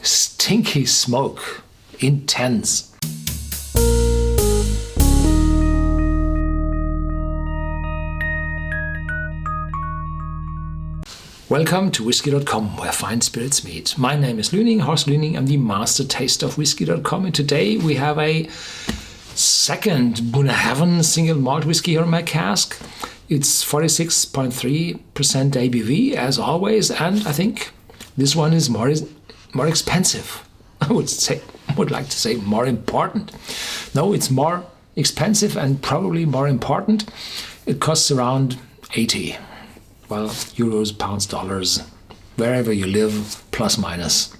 stinky smoke, intense. Welcome to Whisky.com, where fine spirits meet. My name is Horst Lüning. I'm the master taster of Whisky.com, and today we have a second Bunnahabhain single malt whiskey here in my cask. It's 46.3% ABV, as always, and I think this one is more expensive. I would like to say more important. No, it's more expensive and probably more important. It costs around 80. Well, euros, pounds, dollars, wherever you live, plus minus.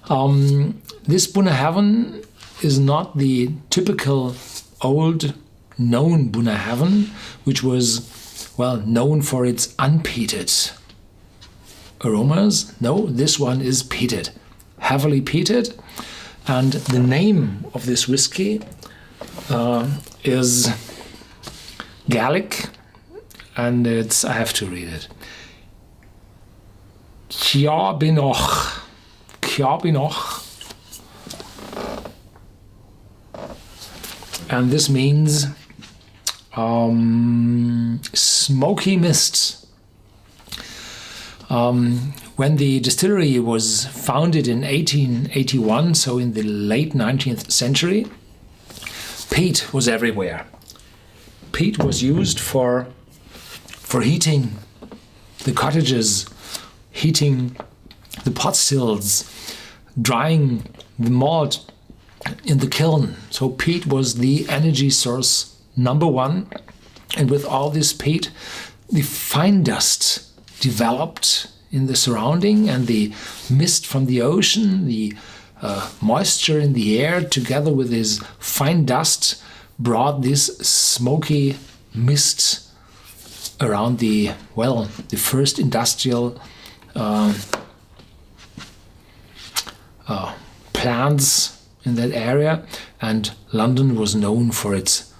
This Bunnahabhain is not the typical old known Bunnahabhain, which was, well, known for its unpeated aromas. No, this one is peated, heavily peated. And the name of this whiskey is Gaelic. And I have to read it. Ceòbanach. And this means smoky mist. When the distillery was founded in 1881, so in the late 19th century, peat was everywhere. Peat was used for heating the cottages, heating the pot stills, drying the malt in the kiln. So peat was the energy source number one. And with all this peat, the fine dust developed in the surrounding, and the mist from the ocean, the moisture in the air, together with this fine dust, brought this smoky mist around the first industrial plants in that area. And London was known for its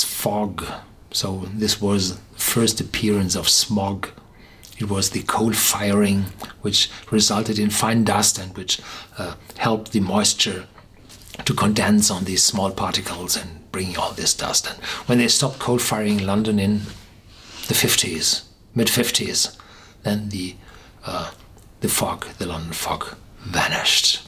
fog. So this was the first appearance of smog. It was the coal firing which resulted in fine dust and which helped the moisture to condense on these small particles and bring all this dust. And when they stopped coal firing London in the 50s, mid-50s, then the London fog vanished.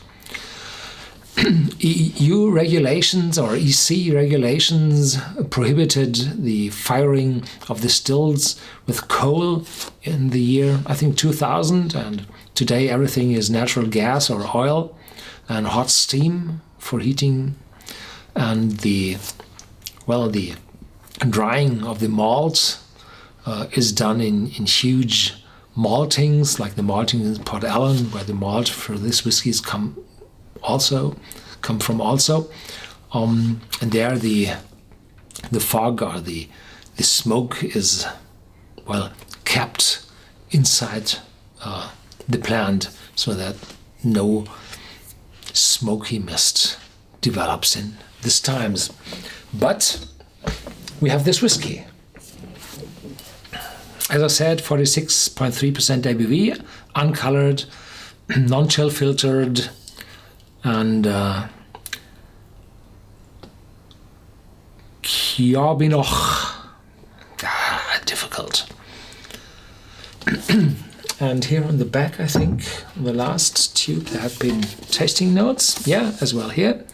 EU regulations or EC regulations prohibited the firing of the stills with coal in the year, I think, 2000, and today everything is natural gas or oil and hot steam for heating. And the drying of the malt is done in huge maltings, like the malting in Port Ellen, where the malt for this whiskies come from also. And there the fog or the smoke is, well, kept inside the plant so that no smoky mist develops in these times. But we have this whiskey. As I said, 46.3% ABV, uncolored, non-chill filtered, and Ceòbanach. Difficult. And here on the back, I think, on the last tube, there have been tasting notes. Yeah, as well here.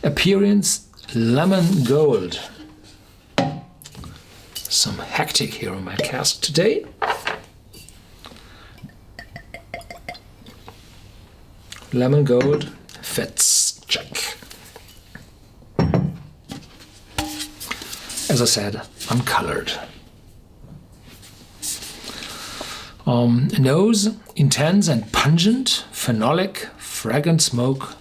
Appearance, lemon gold. Some hectic here on my cask today. Lemon gold, fits, check. As I said, uncolored. Nose, intense and pungent, phenolic, fragrant smoke,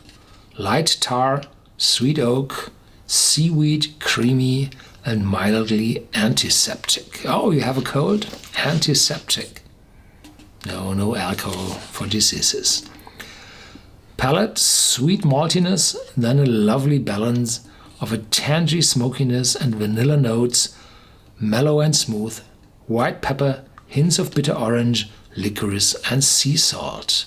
light tar, sweet oak, seaweed, creamy, and mildly antiseptic. Oh, you have a cold? Antiseptic. No alcohol for diseases. Palate, sweet maltiness, then a lovely balance of a tangy smokiness and vanilla notes, mellow and smooth, white pepper, hints of bitter orange, licorice and sea salt.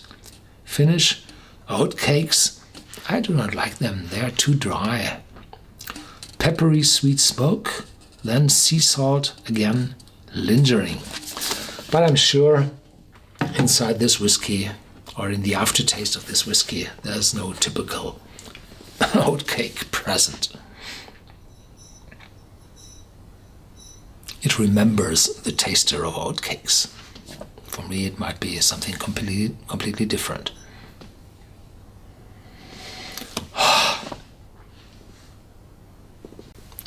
finish. Oat cakes, I do not like them. They are too dry. Peppery sweet smoke, then sea salt, again lingering. But I'm sure inside this whiskey, or in the aftertaste of this whiskey, there's no typical oat cake present. It remembers the taster of oat cakes. For me, it might be something completely different.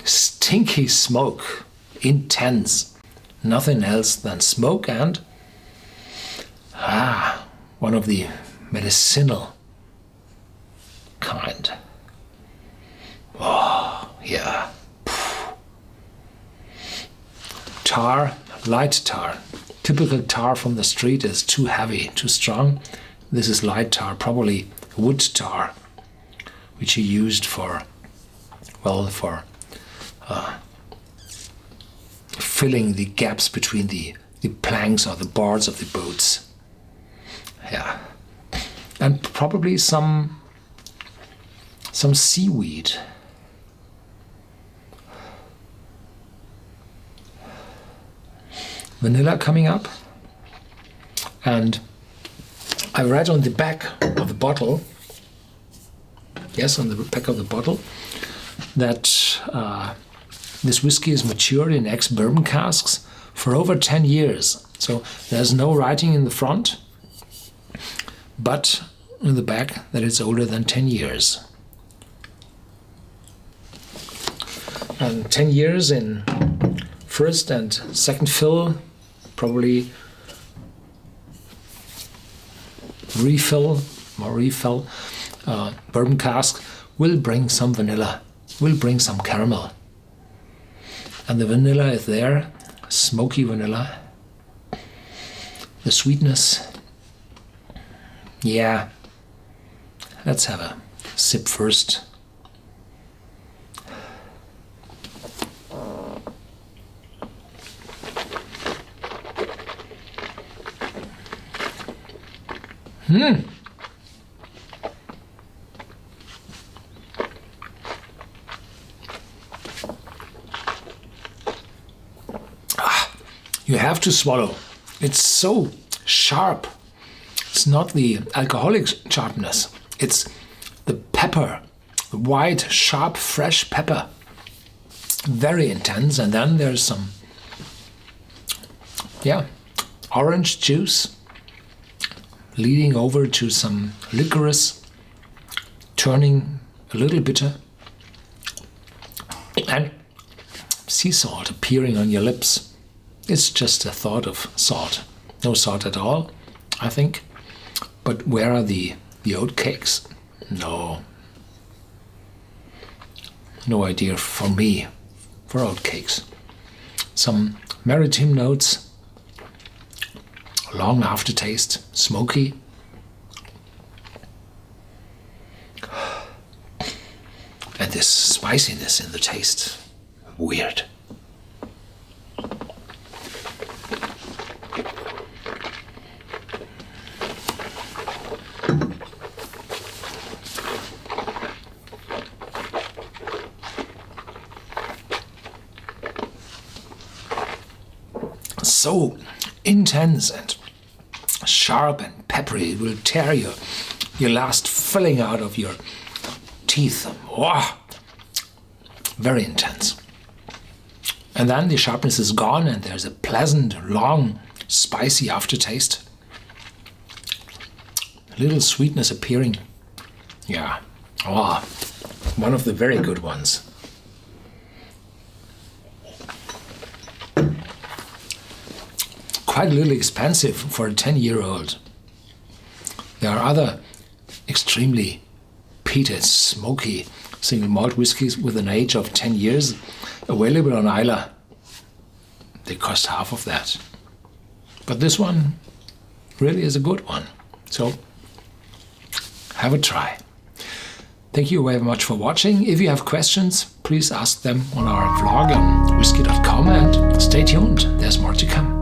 Stinky smoke, intense, nothing else than smoke and one of the medicinal kind. Oh, yeah. Tar, light tar. Typical tar from the street is too heavy, too strong. This is light tar, probably wood tar, which he used for filling the gaps between the planks or the boards of the boats. Yeah. And probably some seaweed. Vanilla coming up. And I read on the back of the bottle, yes, on the back of the bottle, that this whiskey is matured in ex-bourbon casks for over 10 years. So there's no writing in the front, but in the back that it's older than 10 years. And 10 years in first and second fill, probably refill, bourbon cask will bring some vanilla, will bring some caramel. And the vanilla is there, smoky vanilla. The sweetness, yeah. Let's have a sip first. You have to swallow. It's so sharp. It's not the alcoholic sharpness. It's the pepper, the white, sharp, fresh pepper. Very intense. And then there's some, orange juice leading over to some licorice, turning a little bitter. And sea salt appearing on your lips. It's just a thought of salt. No salt at all, I think. But where are the oat cakes? No. No idea for me for oat cakes. Some maritime notes, long aftertaste, smoky. And this spiciness in the taste. Weird. So intense and sharp and peppery, it will tear your last filling out of your teeth. Oh, very intense. And then the sharpness is gone and there's a pleasant, long, spicy aftertaste. A little sweetness appearing. Yeah. Oh, one of the very good ones. Quite a little expensive for a 10-year-old. There are other extremely peated, smoky single malt whiskies with an age of 10 years available on Islay. They cost half of that. But this one really is a good one. So have a try. Thank you very much for watching. If you have questions, please ask them on our vlog on Whisky.com and stay tuned. There's more to come.